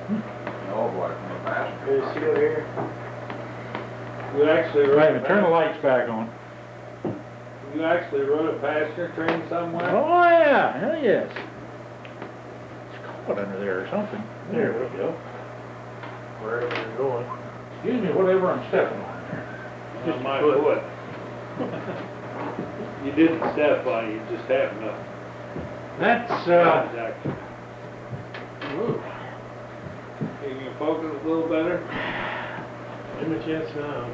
Oh boy, from the passenger. Can you see over here? You actually Wait a run minute, turn the lights back on. You actually run a passenger train somewhere? Oh, yeah, hell yes. It's caught under there or something. There we go. Wherever you're going. Excuse me, whatever I'm stepping on there. Just my foot. You didn't step on it, you just happened to That's, contact. ooh. Can you focus a little better? Give me a chance now.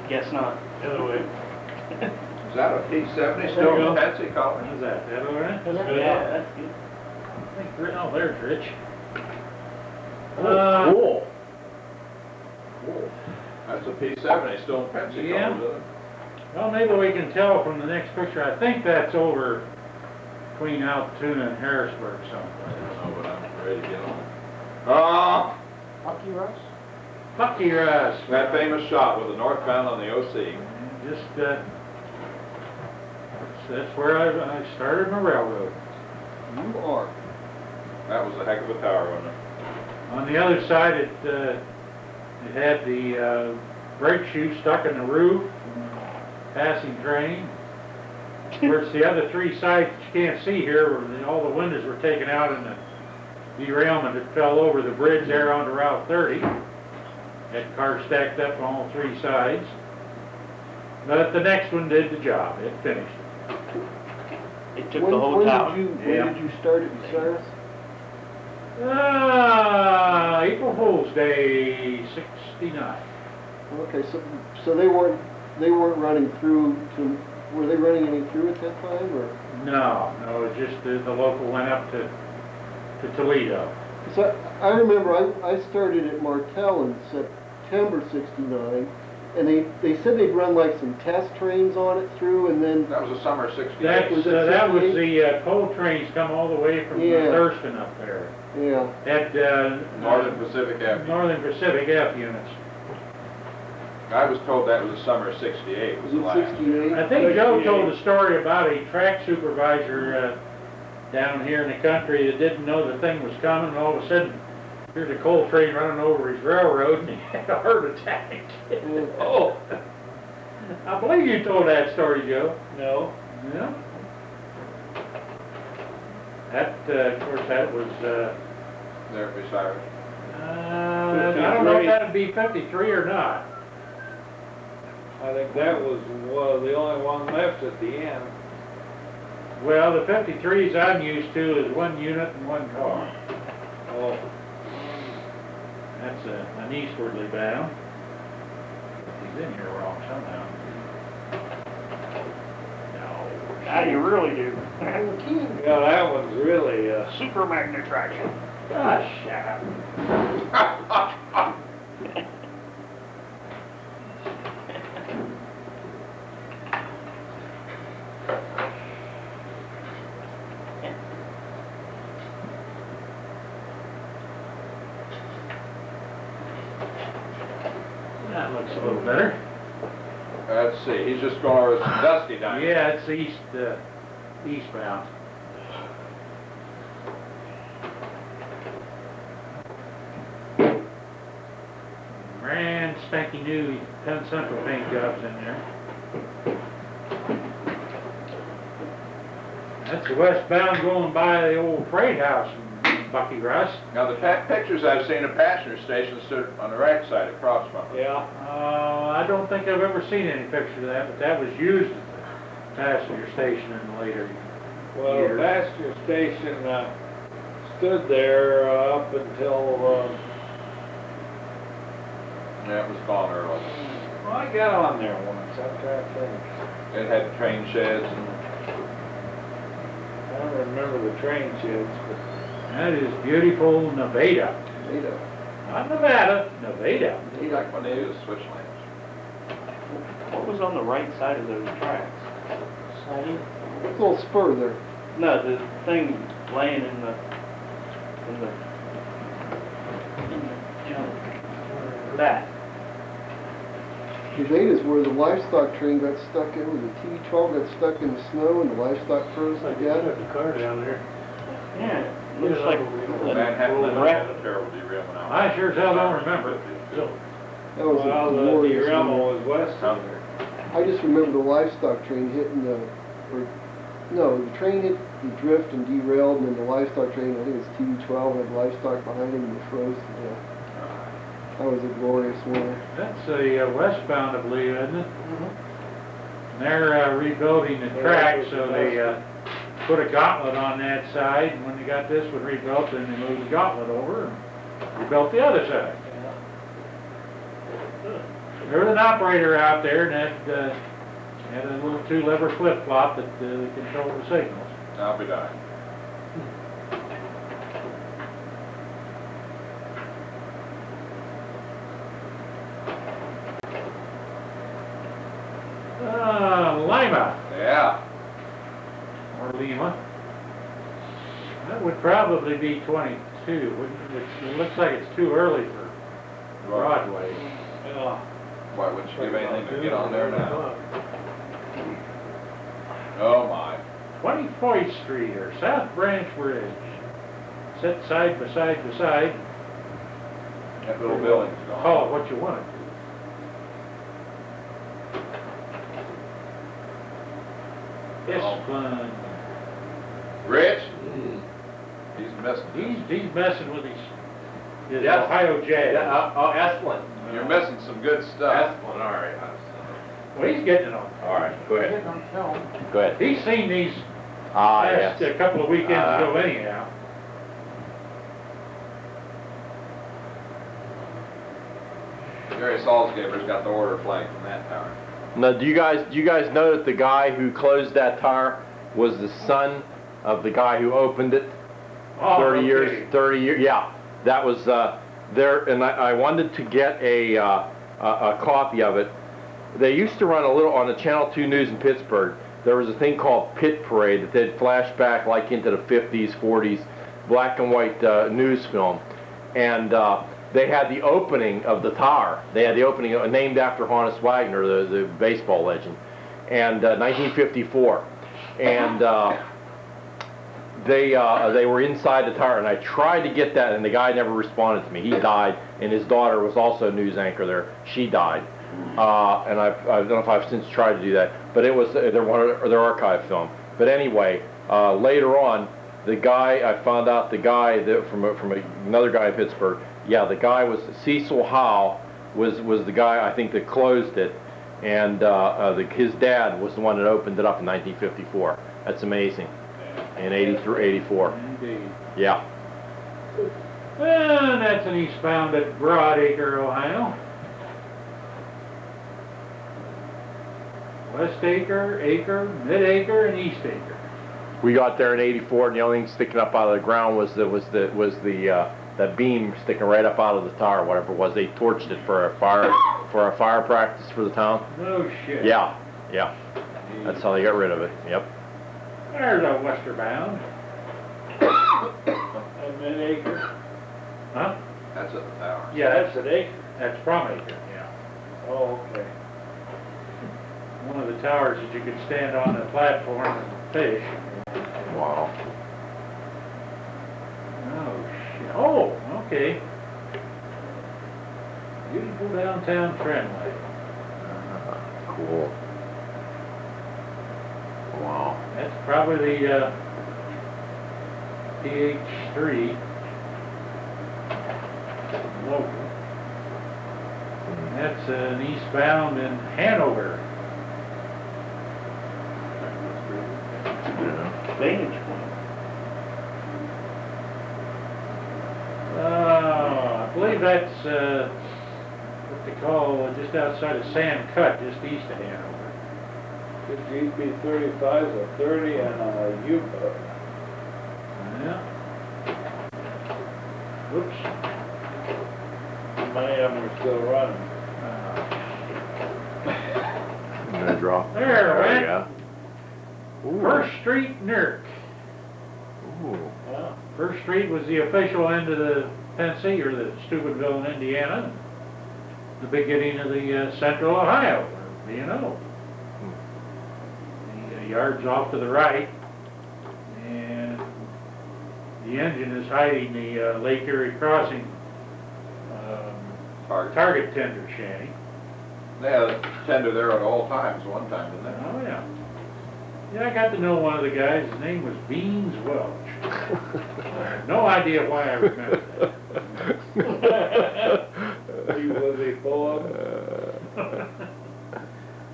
Guess not. Other way. Is that a P-70 There you still go. in Patsy color? How's that? That all right? That's good. Yeah, that's good. I think, oh, there's Rich. Oh, cool. That's a P-70 still in Patsy Yeah. color, isn't it? Well, maybe we can tell from the next picture. I think that's over between Altoona and Harrisburg I someplace. don't know, but I'm ready to get on. Oh, Bucky Rush? Bucky Rush. that famous shot with the northbound on the OC. Just, that's where I started my railroad. You are. That was a heck of a tower, wasn't it? On the other side, it had the brake shoe stuck in the roof, passing train. Of course, the other three sides you can't see here, where all the windows were taken out in the derailment that fell over the bridge there onto Route 30. Had cars stacked up on all three sides. But the next one did the job. It finished. It took the whole tower. When did you start at Bucyrus? April Fool's Day, '69. Okay, so they weren't running through to, were they running any through at that time, or? No, it was just the local went up to Toledo. So I remember I started at Martel in September '69, and they said they'd run like some test trains on it through, and then That was the summer of '68. That was the coal trains come all the way from Yeah. Thurston up there. yeah. At Northern Pacific Avenue. Northern Pacific F units. I was told that was the summer of '68 was Was the it last. '68? I think Joe told a story about a track supervisor down here in the country that didn't know the thing was coming, and all of a sudden, here's a coal train running over his railroad, and he had a heart attack. Oh, I believe you told that story, Joe. No. Yeah. That, of course, that was, There beside it. I don't know if that'd be 53 or not. I think that was one of the only one left at the end. Well, the 53s I'm used to is one unit and one car. Oh, That's an eastwardly bound. He's in here wrong somehow. No. Now you really do. yeah, that one's really, Super magnet traction. Ah, shut up. That looks a little better. Let's see, he's just going over some dusty down. Yeah, it's eastbound. Brand spanky new Penn Central paint jobs in there. That's the westbound going by the old freight house in Bucky Russ. Now, the pictures I've seen of passenger stations stood on the right side across from it. yeah. I don't think I've ever seen any picture of that, but that was used at the passenger station in the later Well, years. the passenger station stood there up until, Yeah, it was gone early. well, I got on there once. I'm trying to think. It had train sheds and I don't remember the train sheds, but That is beautiful Nevada. Nevada. Not Nevada, Nevada. Like when they use switch lanes. What was on the right side of those tracks? It's a little spur there. No, the thing laying in the junk. That. Nevada's where the livestock train got stuck in, where the T-12 got stuck in the snow and the livestock froze I together. got the car down there. Yeah. Looks like Manhattan, a had rat. a terrible derailment out. I sure as hell don't remember. That was a Well, the glorious derailment one. was west of there. I just remember the livestock train hitting the, or, no, the train hit the drift and derailed, and then the livestock train, I think it was TB12, had livestock behind him and they froze to death. That was a glorious winter. That's the westbound, I believe, isn't it? And they're rebuilding the track, so they put a gauntlet on that side, and when they got this one rebuilt, then they moved the gauntlet over and rebuilt the other side. There was an operator out there that had a little two-lever flip-flop that controlled the signals. I'll be dying. Lima, Yeah. or Lima. That would probably be 22, wouldn't it? It looks like it's too early for Broadway. Yeah. Why wouldn't you give anything to get on there now? Oh my. 24th Street or South Branch Bridge. Set side by side by side. That little building's gone. Call it what you want. It's Oh. fun. Rich? He's missing. He's messing with his Yes. Ohio Jazz. Yeah, oh, excellent. You're missing some good stuff. Excellent, all right. Well, he's getting it on. All right, go ahead. Go ahead. He's seen these Ah, last yes. couple of weekends ago anyhow. Jerry Salzgeber's got the order flag from that tower. Now, do you guys know that the guy who closed that tower was the son of the guy who opened it? Oh, 30 okay. years, yeah. That was there, and I wanted to get a copy of it. They used to run a little on the Channel 2 News in Pittsburgh. There was a thing called Pit Parade that they'd flash back like into the 50s, 40s, black and white news film, and they had the opening of the tower. They had the opening named after Honus Wagner, the baseball legend, and 1954, and they were inside the tower, and I tried to get that, and the guy never responded to me. He died, and his daughter was also a news anchor there. She died, and I don't know if I've since tried to do that, but it was their archive film. But anyway, later on, the guy I found out, the guy that from another guy in Pittsburgh. Yeah, the guy was Cecil Howe was the guy I think that closed it, and his dad was the one that opened it up in 1954. That's amazing. In 83, 84. Indeed. Yeah. And that's an eastbound at Broadacre, Ohio. West Acre, Acre, Mid Acre, and East Acre. We got there in 84, and the only thing sticking up out of the ground was that beam sticking right up out of the tower, whatever it was. They torched it for a fire practice for the town. No shit. Yeah. That's how they got rid of it. Yep. There's a westerbound. And Mid-Acre? Huh? That's at the tower. Yeah, that's at Acre. That's from Acre, yeah. Oh, okay. One of the towers that you could stand on a platform and fish. Wow. Oh, shit. Oh, okay. Beautiful downtown tramway. Cool. Wow. That's probably the PH3 local. That's an eastbound in Hanover. Vantage point. I believe that's what they call just outside of Sand Cut, just east of Hanover. The GP35 is a 30 and a U-boat. Yeah. Whoops. Many of them are still running. I'm gonna drop. There it went. we go. Ooh. First Street, Newark. Ooh. Yeah. First Street was the official end of the Tennessee, or the Steubenville in Indiana, the beginning of the Central Ohio, or B&O. The yard's off to the right, and the engine is hiding the Lake Erie Crossing target tender shanty. They had a tender there at all times one time, didn't they? Oh, yeah. Yeah, I got to know one of the guys. His name was Beans Welch. No idea why I remember that. He was a full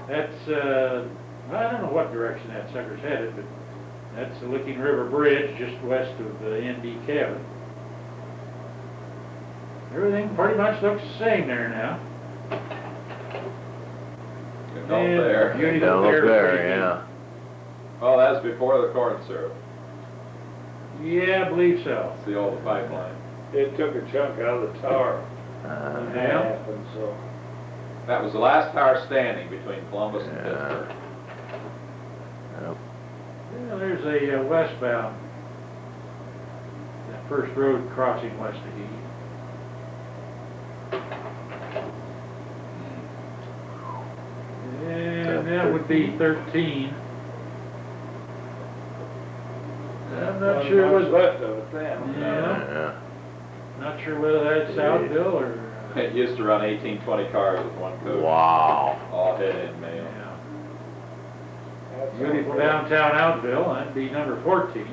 That's, well, I don't know what direction that sucker's headed, but that's the Licking River Bridge just west of the ND cabin. Everything pretty much looks the same there now. Good old there. Beauty Down up there, there, pretty yeah. Well, that's before the corn syrup. good. Yeah, I believe so. It's the old pipeline. It took a chunk out of the tower. Yeah. Happened, so. That was the last tower standing between Columbus and Yeah. Pittsburgh. Yep. Yeah, there's a westbound, that first road crossing west of East. And that would be 13. I'm not Wasn't sure much what, left of it then. yeah, Yeah. not sure whether that's Southville or, It used to run 18, 20 cars with one coach. Wow. All head-in mail. yeah. That's Beautiful all. downtown Outville, that'd be number 14.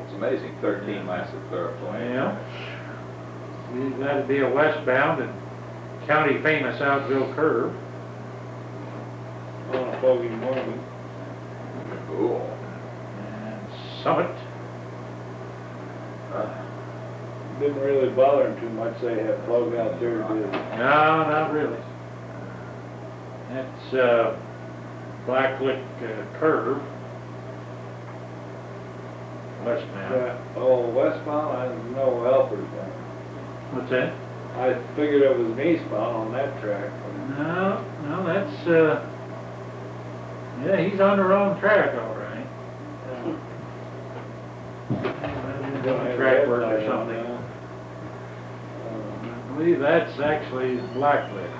It's amazing, 13 lasted thoroughly. Yeah. That'd be a westbound and county famous Outville curve. On a foggy morning. Cool. And Summit. Didn't really bother him too much, they had plug out there, did they? No, not really. That's Blacklick curve. Westbound. Westbound, I have no helpers then. What's that? I figured it was eastbound on that track. No, no, that's, yeah, he's on the wrong track, all right. Doing track work or something. I believe that's actually Blacklick.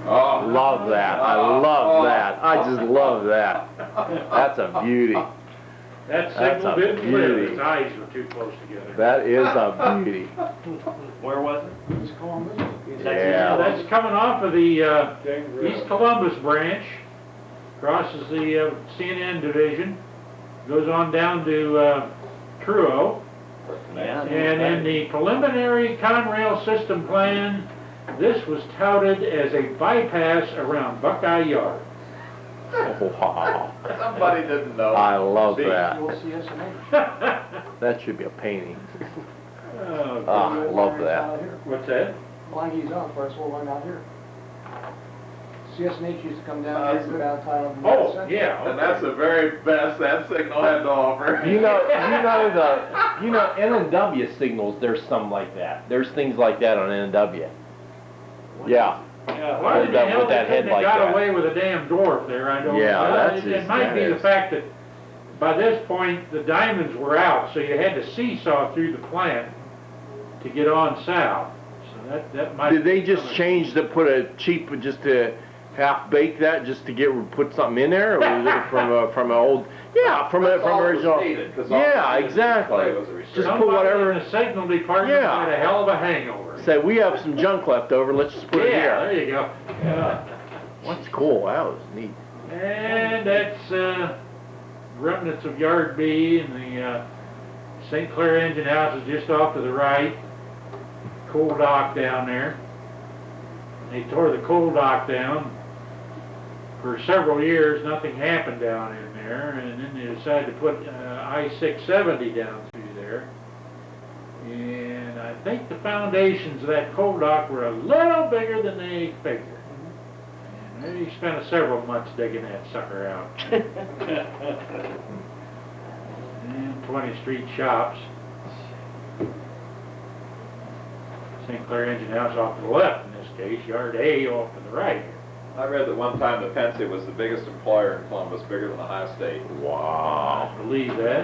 Oh. Love that. I love that. I just love that. That's a beauty. That That's signal a didn't clear, beauty. his eyes were too close together. That is a beauty. Where was it? East Columbus? Yeah. That's coming off of the James Road. East Columbus branch, crosses the CNN division, goes on down to Truro, Yeah. and in the preliminary Conrail system plan, this was touted as a bypass around Buckeye Yard. Wow. Somebody didn't know. I love See? that. We'll see us in April. That should be a painting. Oh, Ah, I love that. Out here. what's that? Line he's on, first we'll run out here. CSNH used to come down here and go downtown. Oh, yeah. And that's the very best that signal had to offer. You know N&W signals, there's some like that. There's things like that on N&W. Yeah. Yeah. Why With the that- hell with they that head couldn't have like got that. away with a damn dwarf there, I don't know. Yeah, that's It just- might be that the is- fact that by this point, the diamonds were out, so you had to seesaw through the plant to get on south. So that might. Did they be just some of- change put a cheap, just to half bake that, just to put something in there? Or was it from an old, from That's all that was original? needed, 'cause all Yeah, the display exactly. was a restriction. Just put Somebody whatever, in the signal department Yeah. had a hell of a hangover. say, we have some junk left over, let's just put it Yeah, there here. you go. Yeah. That's cool, that was neat. And that's remnants of Yard B, and the St. Clair engine house is just off to the right. Coal dock down there. They tore the coal dock down. For several years, nothing happened down in there, and then they decided to put I-670 down through there. And I think the foundations of that coal dock were a little bigger than they figured. And they spent several months digging that sucker out. And 20th Street shops. St. Clair engine house off to the left in this case, Yard A off to the right. I read that one time the Penn was the biggest employer in Columbus, bigger than Ohio State. Wow. I believe that.